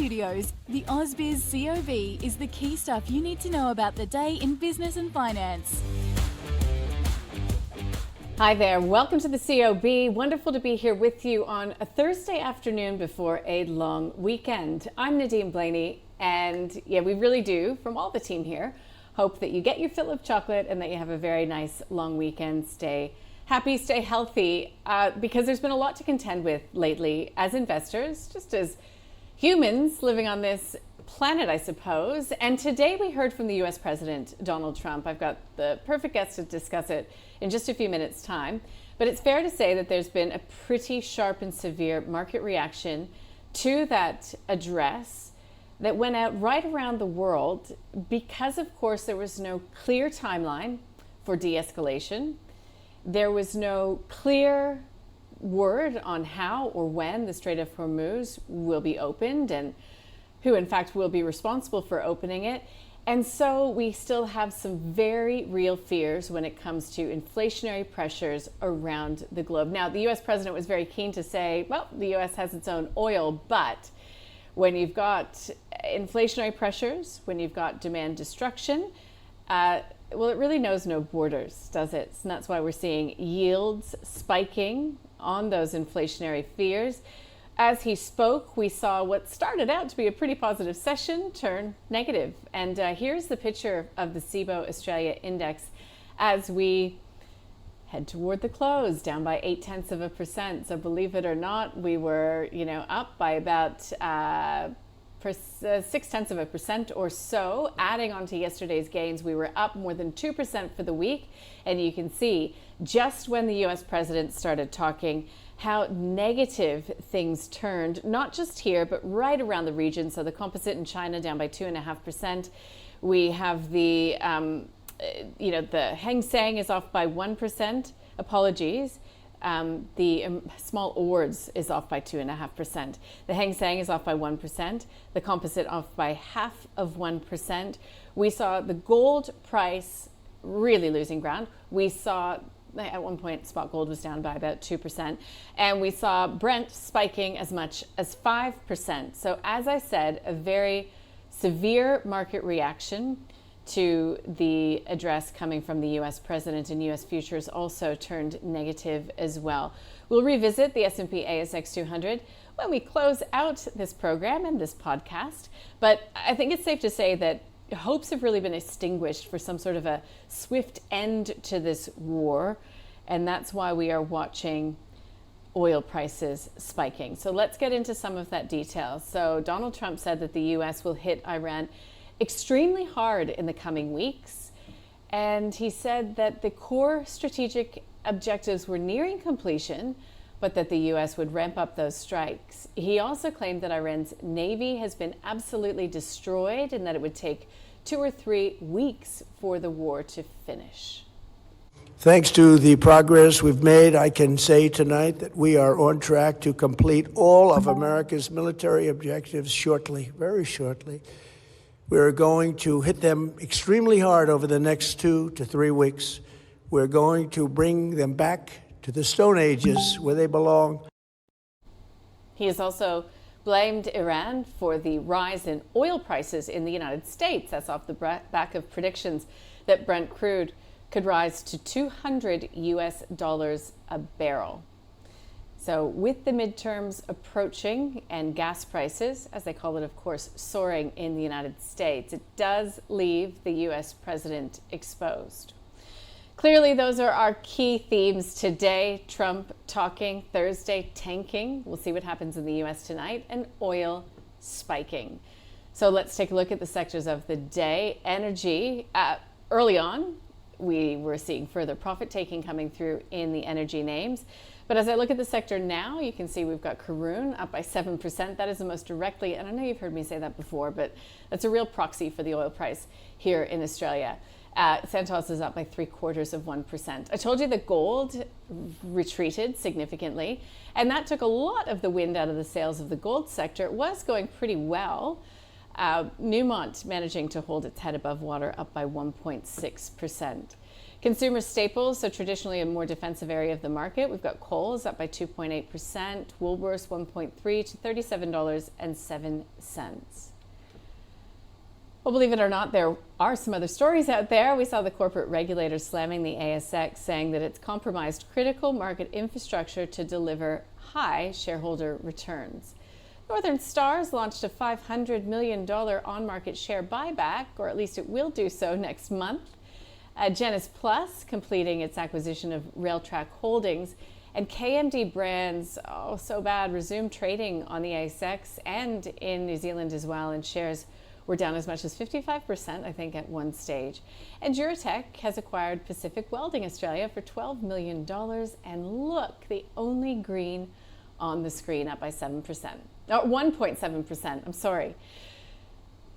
Studios, the AusBiz COB is the key stuff you need to know about the day in business and finance. Hi there, welcome to the COB. Wonderful to be here with you on a Thursday afternoon before a long weekend. I'm Nadine Blaney, and we really do, from all the team here, hope that you get your fill of chocolate and that you have a very nice long weekend. Stay happy, stay healthy, because there's been a lot to contend with lately as investors, just as humans living on this planet, I suppose. And today we heard from the US President, Donald Trump. I've got the perfect guest to discuss it in just a few minutes' time. But it's fair to say that there's been a pretty sharp and severe market reaction to that address that went out right around the world because, of course, there was no clear timeline for de-escalation. There was no clear word on how or when the Strait of Hormuz will be opened and who, in fact, will be responsible for opening it. And so we still have some very real fears when it comes to inflationary pressures around the globe. Now, the US president was very keen to say, well, the US has its own oil, but when you've got inflationary pressures, when you've got demand destruction, well, it really knows no borders, does it? And that's why we're seeing yields spiking on those inflationary fears. As he spoke, we saw what started out to be a pretty positive session turn negative. And here's the picture of the CBOE Australia Index as we head toward the close, down by 0.8%. So believe it or not, we were, up by about 0.6% or so. Adding on to yesterday's gains, we were up more than 2% for the week. And you can see just when the US president started talking, how negative things turned, not just here, but right around the region. So the composite in China down by 2.5%. We have the, the Hang Seng is off by 1%. Apologies. The small ords is off by 2.5%. The Hang Seng is off by 1%. The composite off by 0.5%. We saw the gold price really losing ground. We saw at one point spot gold was down by about 2%, and we saw Brent spiking as much as 5%. So as I said, a very severe market reaction to the address coming from the US president, and US futures also turned negative as well. We'll revisit the S&P ASX 200 when we close out this program and this podcast, but I think it's safe to say that hopes have really been extinguished for some sort of a swift end to this war, and that's why we are watching oil prices spiking. So let's get into some of that detail. So Donald Trump said that the US will hit Iran extremely hard in the coming weeks, and he said that the core strategic objectives were nearing completion, but that the US would ramp up those strikes. He also claimed that Iran's navy has been absolutely destroyed and that it would take 2 or 3 weeks for the war to finish. Thanks to the progress we've made, I can say tonight that we are on track to complete all of America's military objectives shortly, very shortly. We're going to hit them extremely hard over the next 2 to 3 weeks. We're going to bring them back to the Stone Ages where they belong. He has also blamed Iran for the rise in oil prices in the United States. That's off the back of predictions that Brent crude could rise to $200 a barrel. So with the midterms approaching and gas prices, as they call it, of course, soaring in the United States, it does leave the US president exposed. Clearly, those are our key themes today. Trump talking, Thursday tanking. We'll see what happens in the US tonight, and oil spiking. So let's take a look at the sectors of the day. Energy, early on, we were seeing further profit taking coming through in the energy names. But as I look at the sector now, you can see we've got Karoon up by 7%. That is the most directly, and I know you've heard me say that before, but that's a real proxy for the oil price here in Australia. Santos is up by 0.75%. I told you that gold retreated significantly, and that took a lot of the wind out of the sails of the gold sector. It was going pretty well Newmont managing to hold its head above water, up by 1.6%. Consumer staples, so traditionally a more defensive area of the market. We've got Coles up by 2.8%, Woolworths 1.3 to $37.07. Well, believe it or not, there are some other stories out there. We saw the corporate regulator slamming the ASX, saying that it's compromised critical market infrastructure to deliver high shareholder returns. Northern Star's launched a $500 million on-market share buyback, or at least it will do so next month. Genesis Plus completing its acquisition of Railtrack Holdings, and KMD Brands, oh so bad, resumed trading on the ASX and in New Zealand as well, and shares were down as much as 55%, I think, at one stage. And Duratec has acquired Pacific Welding Australia for $12 million, and look, the only green on the screen, up by 7%. No, 1.7%, I'm sorry.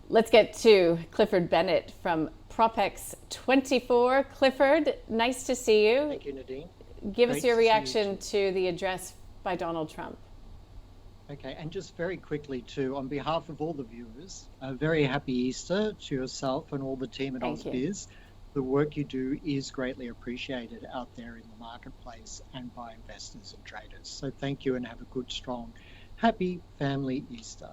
Let's get to Clifford Bennett from Propex24. Clifford, nice to see you. Thank you, Nadine. Give us your reaction to the address by Donald Trump. Okay, and just very quickly too, on behalf of all the viewers, a very happy Easter to yourself and all the team at AusBiz. The work you do is greatly appreciated out there in the marketplace and by investors and traders. So thank you and have a good, strong, happy family Easter.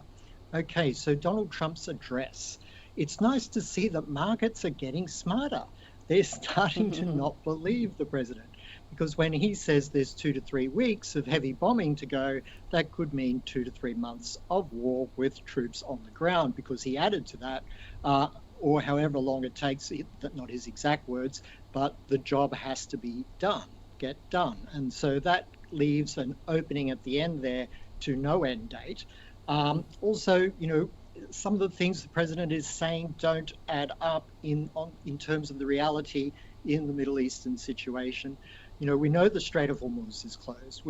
Okay, so Donald Trump's address. It's nice to see that markets are getting smarter. They're starting to not believe the president, because when he says there's 2 to 3 weeks of heavy bombing to go, that could mean 2 to 3 months of war with troops on the ground, because he added to that, or however long it takes, not his exact words, but the job has to be done, get done. And so that leaves an opening at the end there to no end date. Also, you know, some of the things the president is saying don't add up in terms of the reality in the Middle Eastern situation. You know, we know the Strait of Hormuz is closed.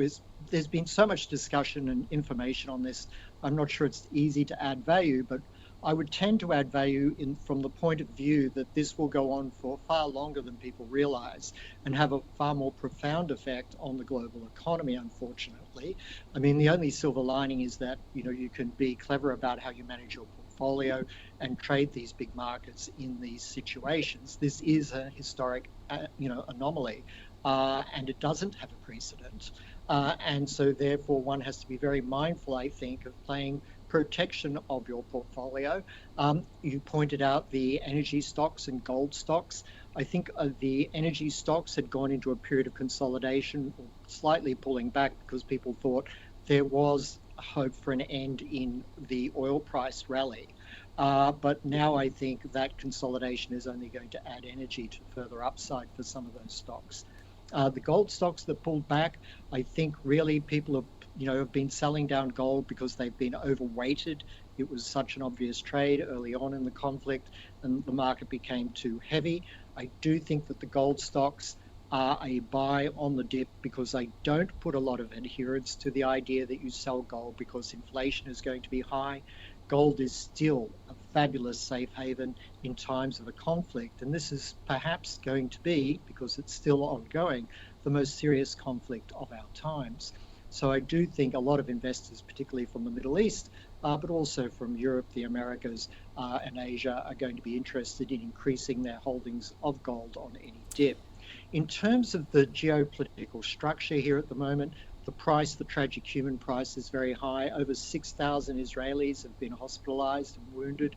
There's been so much discussion and information on this. I'm not sure it's easy to add value, but I would tend to add value from the point of view that this will go on for far longer than people realize and have a far more profound effect on the global economy, unfortunately. I mean, the only silver lining is that, you know, you can be clever about how you manage your portfolio and trade these big markets in these situations. This is a historic, anomaly, and it doesn't have a precedent. And so therefore one has to be very mindful, I think, of playing protection of your portfolio. You pointed out the energy stocks and gold stocks. I think the energy stocks had gone into a period of consolidation, or slightly pulling back, because people thought there was hope for an end in the oil price rally. But now I think that consolidation is only going to add energy to further upside for some of those stocks. The gold stocks that pulled back, I think really people have been selling down gold because they've been overweighted. It was such an obvious trade early on in the conflict, and the market became too heavy. I do think that the gold stocks are a buy on the dip, because I don't put a lot of adherence to the idea that you sell gold because inflation is going to be high. Gold is still a fabulous safe haven in times of a conflict, and this is perhaps going to be, because it's still ongoing, the most serious conflict of our times. So I do think a lot of investors, particularly from the Middle East, but also from Europe, the Americas, and Asia, are going to be interested in increasing their holdings of gold on any dip. In terms of the geopolitical structure here at the moment, the price, the tragic human price, is very high. Over 6,000 Israelis have been hospitalized and wounded,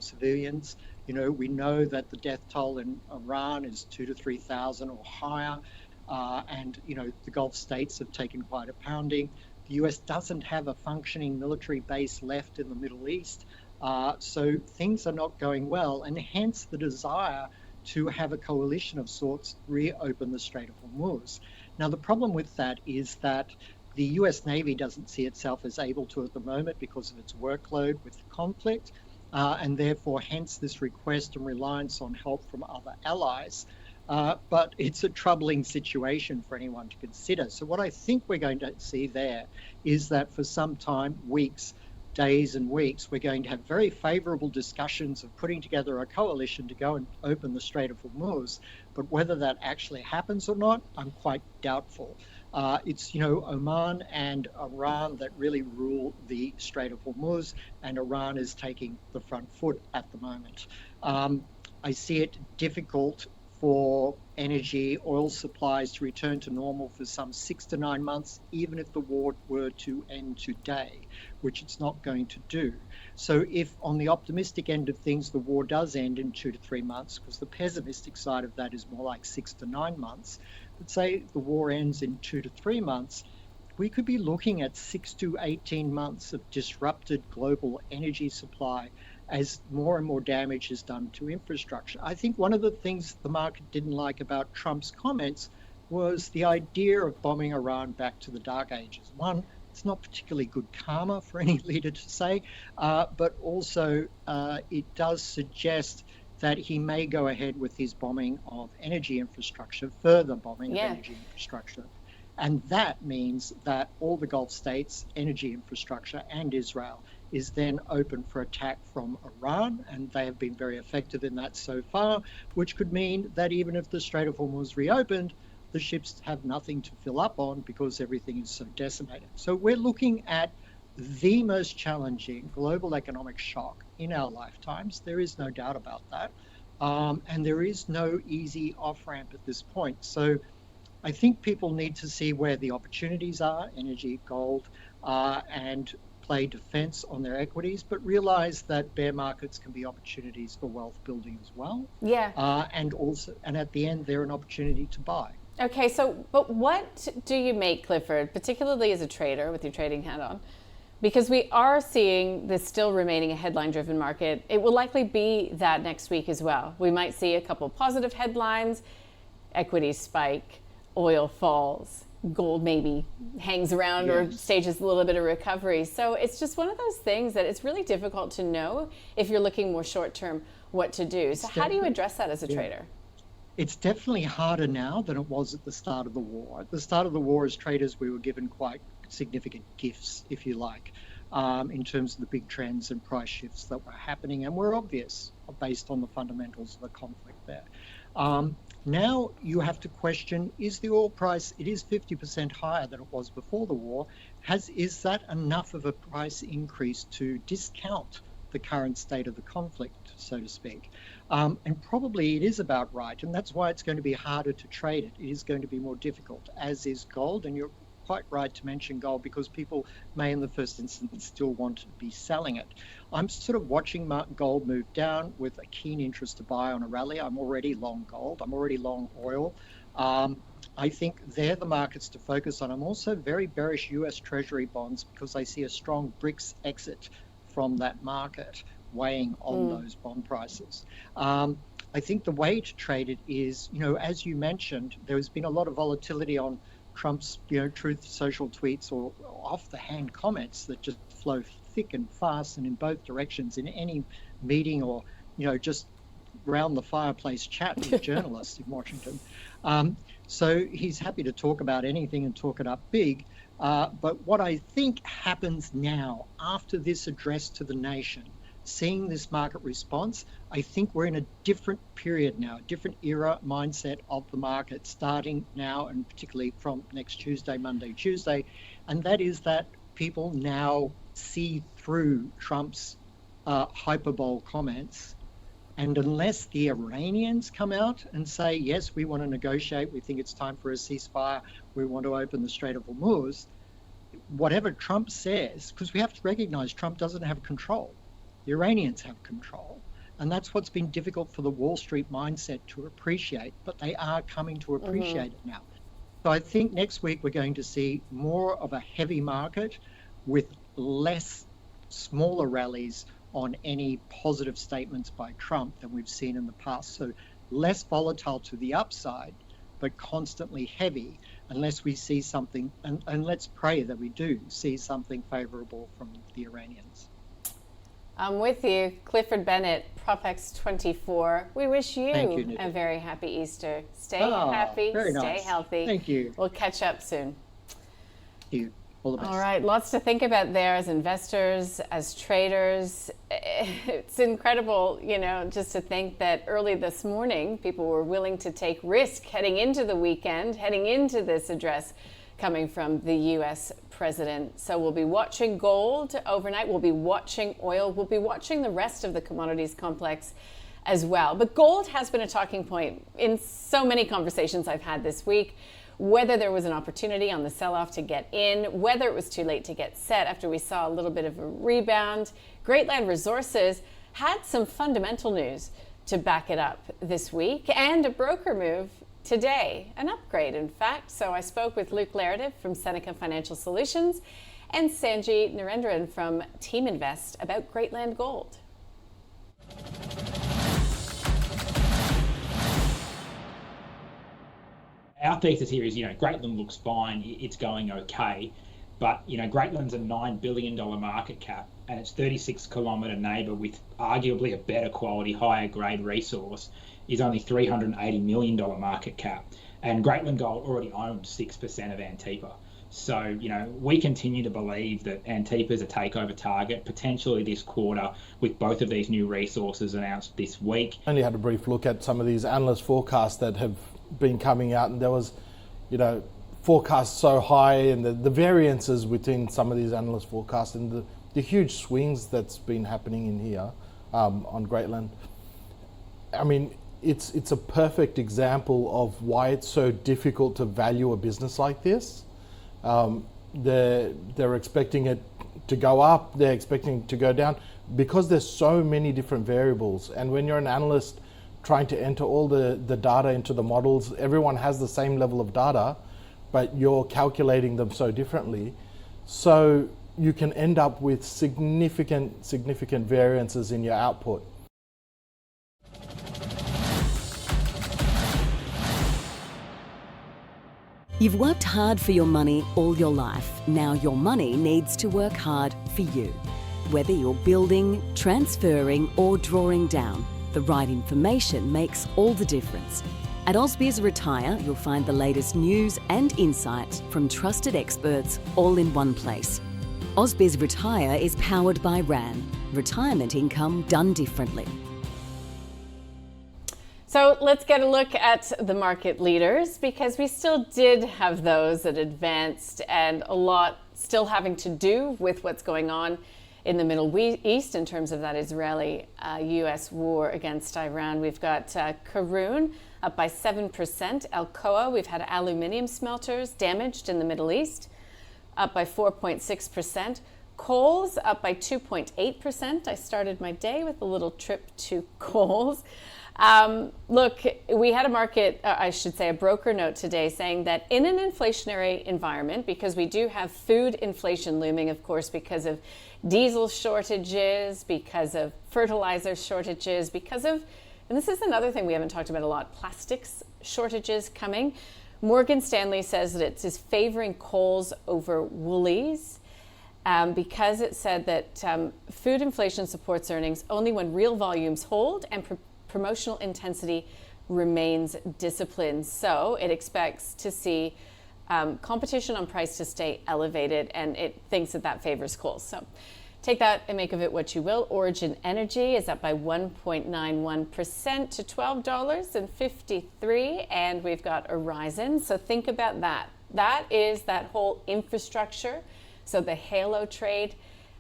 civilians. You know, we know that the death toll in Iran is 2,000 to 3,000 or higher. And, you know, the Gulf states have taken quite a pounding. The US doesn't have a functioning military base left in the Middle East. So things are not going well, and hence the desire to have a coalition of sorts reopen the Strait of Hormuz. Now, the problem with that is that the US Navy doesn't see itself as able to at the moment because of its workload with the conflict, and therefore hence this request and reliance on help from other allies. But it's a troubling situation for anyone to consider. So what I think we're going to see there is that for some time, weeks, days and weeks, we're going to have very favorable discussions of putting together a coalition to go and open the Strait of Hormuz. But whether that actually happens or not, I'm quite doubtful. It's, Oman and Iran that really rule the Strait of Hormuz, and Iran is taking the front foot at the moment. I see it difficult for energy, oil supplies to return to normal for some 6 to 9 months, even if the war were to end today, which it's not going to do. So if on the optimistic end of things, the war does end in 2 to 3 months, because the pessimistic side of that is more like 6 to 9 months, but say the war ends in 2 to 3 months, we could be looking at 6 to 18 months of disrupted global energy supply as more and more damage is done to infrastructure. I think one of the things the market didn't like about Trump's comments was the idea of bombing Iran back to the dark ages. One, it's not particularly good karma for any leader to say, but also it does suggest that he may go ahead with his bombing of energy infrastructure, further bombing of energy infrastructure. And that means that all the Gulf states' energy infrastructure and Israel is then open for attack from Iran, and they have been very effective in that so far, which could mean that even if the Strait of Hormuz reopened, the ships have nothing to fill up on because everything is so decimated. So we're looking at the most challenging global economic shock in our lifetimes. There is no doubt about that. And there is no easy off-ramp at this point. So I think people need to see where the opportunities are, energy, gold, and play defense on their equities, but realize that bear markets can be opportunities for wealth building as well. And at the end, they're an opportunity to buy. Okay, so, but what do you make, Clifford, particularly as a trader with your trading hat on? Because we are seeing this still remaining a headline-driven market. It will likely be that next week as well. We might see a couple positive headlines, equities spike, oil falls, gold maybe hangs around or stages a little bit of recovery. So it's just one of those things that it's really difficult to know if you're looking more short-term what to do. So how do you address that as a trader? It's definitely harder now than it was at the start of the war. At the start of the war, as traders, we were given quite significant gifts, if you like, in terms of the big trends and price shifts that were happening and were obvious based on the fundamentals of the conflict there. Now you have to question, is the oil price, it is 50% higher than it was before the war, is that enough of a price increase to discount the current state of the conflict, so to speak? And probably it is about right, and that's why it's going to be harder to trade it. It is going to be more difficult, as is gold, and you're quite right to mention gold because people may in the first instance still want to be selling it. I'm sort of watching gold move down with a keen interest to buy on a rally. I'm already long gold. I'm already long oil. I think they're the markets to focus on. I'm also very bearish US Treasury bonds because I see a strong BRICS exit from that market weighing on those bond prices. I think the way to trade it is, as you mentioned, there has been a lot of volatility on Trump's, Truth Social tweets or off-the-hand comments that just flow thick and fast and in both directions in any meeting or, just round the fireplace chat with journalists in Washington. So he's happy to talk about anything and talk it up big. But what I think happens now after this address to the nation, seeing this market response, I think we're in a different period now, a different era mindset of the market starting now and particularly from next Tuesday, Monday, Tuesday. And that is that people now see through Trump's hyperbole comments. And unless the Iranians come out and say, yes, we want to negotiate, we think it's time for a ceasefire, we want to open the Strait of Hormuz, whatever Trump says, because we have to recognize Trump doesn't have control. The Iranians have control. And that's what's been difficult for the Wall Street mindset to appreciate, but they are coming to appreciate it now. So I think next week we're going to see more of a heavy market with less smaller rallies on any positive statements by Trump than we've seen in the past. So less volatile to the upside, but constantly heavy unless we see something, and let's pray that we do see something favorable from the Iranians. I'm with you. Clifford Bennett, PropX24. We wish you a very happy Easter. Stay happy, stay healthy. Thank you. We'll catch up soon. Thank you. All the best. All right, lots to think about there as investors, as traders. It's incredible, just to think that early this morning, people were willing to take risk heading into the weekend, heading into this address coming from the U.S. president. So we'll be watching gold overnight. We'll be watching oil. We'll be watching the rest of the commodities complex as well. But gold has been a talking point in so many conversations I've had this week. Whether there was an opportunity on the sell-off to get in, whether it was too late to get set after we saw a little bit of a rebound. Greatland Resources had some fundamental news to back it up this week, and a broker move today, an upgrade in fact. So I spoke with Luke Laredith from Seneca Financial Solutions and Sanjay Narendran from Team Invest about Greatland Gold. Our thesis here is, Greatland looks fine, it's going okay, but, Greatland's a $9 billion market cap and its 36-kilometre neighbour with arguably a better quality, higher grade resource is only $380 million market cap. And Greatland Gold already owns 6% of Antipa. So, we continue to believe that Antipa is a takeover target, potentially this quarter, with both of these new resources announced this week. I only had a brief look at some of these analyst forecasts that have been coming out, and there was, forecasts so high, and the variances within some of these analyst forecasts and the huge swings that's been happening in here on Greatland. I mean, it's a perfect example of why it's so difficult to value a business like this. They're expecting it to go up, they're expecting it to go down, because there's so many different variables. And when you're an analyst trying to enter all the data into the models, everyone has the same level of data, but you're calculating them so differently. So you can end up with significant variances in your output. You've worked hard for your money all your life. Now your money needs to work hard for you. Whether you're building, transferring, or drawing down, the right information makes all the difference. At Ausbiz Retire, you'll find the latest news and insights from trusted experts all in one place. Ausbiz Retire is powered by RAN, retirement income done differently. So let's get a look at the market leaders, because we still did have those that advanced, and a lot still having to do with what's going on in the Middle East in terms of that Israeli-US war against Iran. We've got Karoon up by 7%. Alcoa, we've had aluminium smelters damaged in the Middle East, up by 4.6%. Coals up by 2.8%. I started my day with a little trip to coals. Look, we had a broker note today saying that in an inflationary environment, because we do have food inflation looming, of course, because of diesel shortages, because of fertilizer shortages, because of, and this is another thing we haven't talked about a lot, plastics shortages coming. Morgan Stanley says that it is favoring Coles over Woolies, because it said that food inflation supports earnings only when real volumes hold and promotional intensity remains disciplined. So it expects to see competition on price to stay elevated, and it thinks that that favors Coles. So take that and make of it what you will. Origin Energy is up by 1.91% to $12.53, and we've got Horizon. So think about that. That is that whole infrastructure. So the halo trade,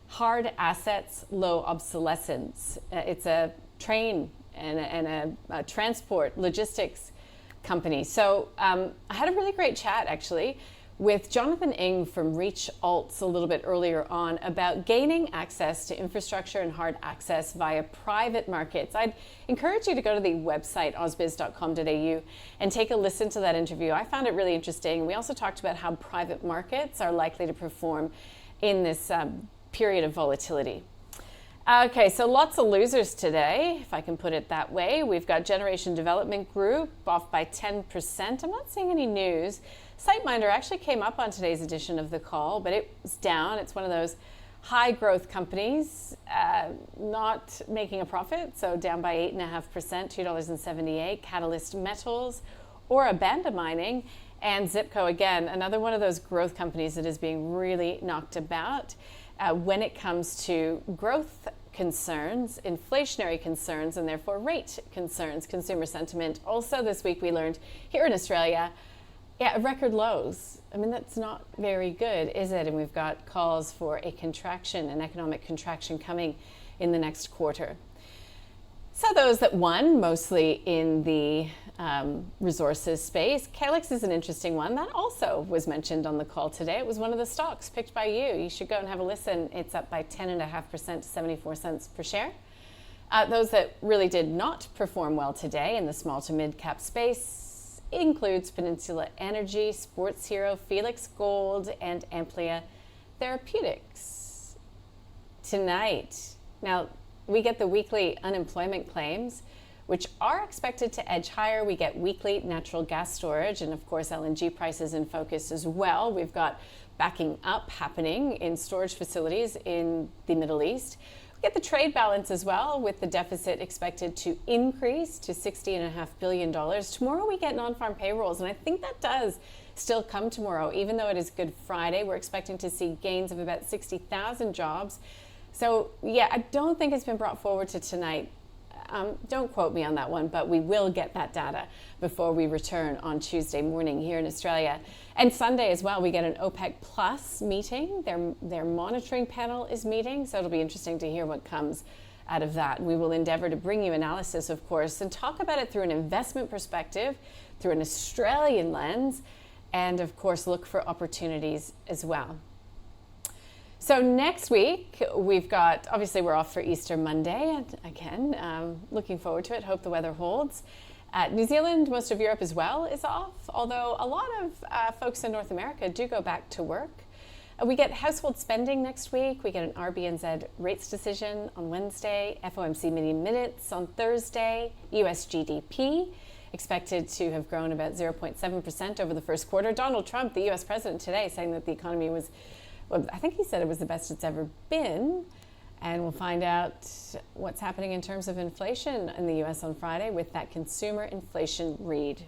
hard assets, low obsolescence. It's a train and a transport logistics company. So I had a really great chat actually with Jonathan Ng from Reach Alts a little bit earlier on about gaining access to infrastructure and hard access via private markets. I'd encourage you to go to the website ausbiz.com.au and take a listen to that interview. I found it really interesting. We also talked about how private markets are likely to perform in this period of volatility. Okay, so lots of losers today, if I can put it that way. We've got Generation Development Group off by 10%. I'm not seeing any news. SiteMinder actually came up on today's edition of the call, but it was down. It's one of those high growth companies, not making a profit, so down by 8.5%, $2.78. Catalyst Metals or Abanda Mining And Zipco, again, another one of those growth companies that is being really knocked about when it comes to growth concerns, inflationary concerns, and therefore rate concerns, consumer sentiment. Also this week we learned here in Australia, record lows. I mean, that's not very good, is it? And we've got calls for a contraction, an economic contraction coming in the next quarter. So those that won, mostly in the resources space. Calix is an interesting one. That also was mentioned on the call today. It was one of the stocks picked by you. You should go and have a listen. It's up by 10.5% to 74 cents per share. Those that really did not perform well today in the small to mid cap space includes Peninsula Energy, Sports Hero, Felix Gold, and Amplia Therapeutics. Tonight, now we get the weekly unemployment claims, which are expected to edge higher. We get weekly natural gas storage, and of course LNG prices in focus as well. We've got backing up happening in storage facilities in the Middle East. We get the trade balance as well, with the deficit expected to increase to $60.5 billion. Tomorrow we get non-farm payrolls, and I think that does still come tomorrow. Even though it is Good Friday, we're expecting to see gains of about 60,000 jobs. So yeah, I don't think it's been brought forward to tonight. Don't quote me on that one, but we will get that data before we return on Tuesday morning here in Australia. And Sunday as well, we get an OPEC Plus meeting. Their monitoring panel is meeting, so it'll be interesting to hear what comes out of that. We will endeavor to bring you analysis, of course, and talk about it through an investment perspective, through an Australian lens, and of course look for opportunities as well. So next week, we've got, obviously we're off for Easter Monday, again, looking forward to it, hope the weather holds. New Zealand, most of Europe as well is off, although a lot of folks in North America do go back to work. We get household spending next week, we get an RBNZ rates decision on Wednesday, FOMC mini minutes on Thursday, US GDP expected to have grown about 0.7% over the first quarter. Donald Trump, the US president today, saying that the economy was, well, I think he said it was the best it's ever been. And we'll find out what's happening in terms of inflation in the US on Friday with that consumer inflation read.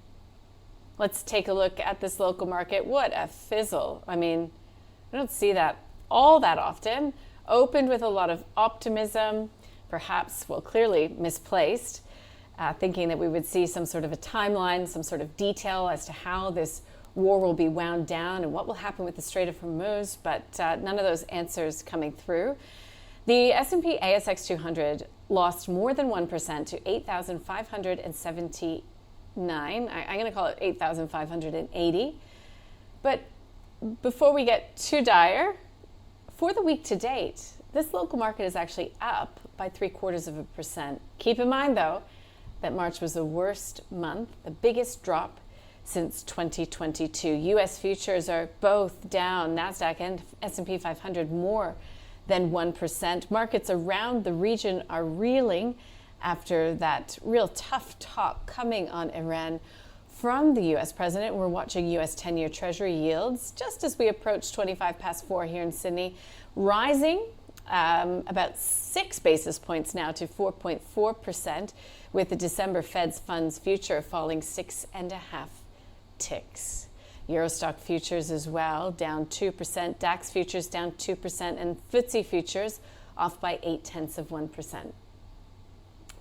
Let's take a look at this local market. What a fizzle. I mean, I don't see that all that often. Opened with a lot of optimism, perhaps, well, clearly misplaced, thinking that we would see some sort of a timeline, some sort of detail as to how this war will be wound down and what will happen with the Strait of Hormuz, but none of those answers coming through. The S&P ASX 200 lost more than 1% to 8,579. I'm going to call it 8,580. But before we get too dire, for the week to date, this local market is actually up by 0.75%. Keep in mind, though, that March was the worst month, the biggest drop since 2022. U.S. futures are both down, NASDAQ and S&P 500 more than 1%. Markets around the region are reeling after that real tough talk coming on Iran from the U.S. president. We're watching U.S. 10-year Treasury yields just as we approach 25 past 4 here in Sydney, rising about 6 basis points now to 4.4%, with the December Fed's funds future falling 6.5 ticks. Eurostock futures as well, down 2%, DAX futures down 2%, and FTSE futures off by 0.8%.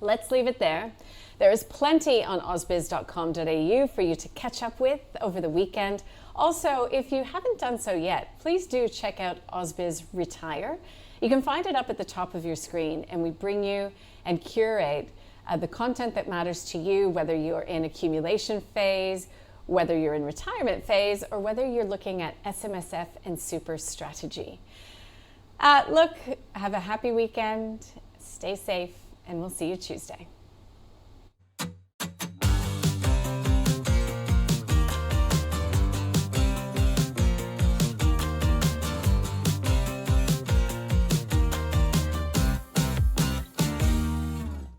Let's leave it there. There is plenty on ausbiz.com.au for you to catch up with over the weekend. Also, if you haven't done so yet, please do check out Ausbiz Retire. You can find it up at the top of your screen, and we bring you and curate the content that matters to you, whether you're in accumulation phase, whether you're in retirement phase, or whether you're looking at SMSF and super strategy. Look, have a happy weekend, stay safe, and we'll see you Tuesday.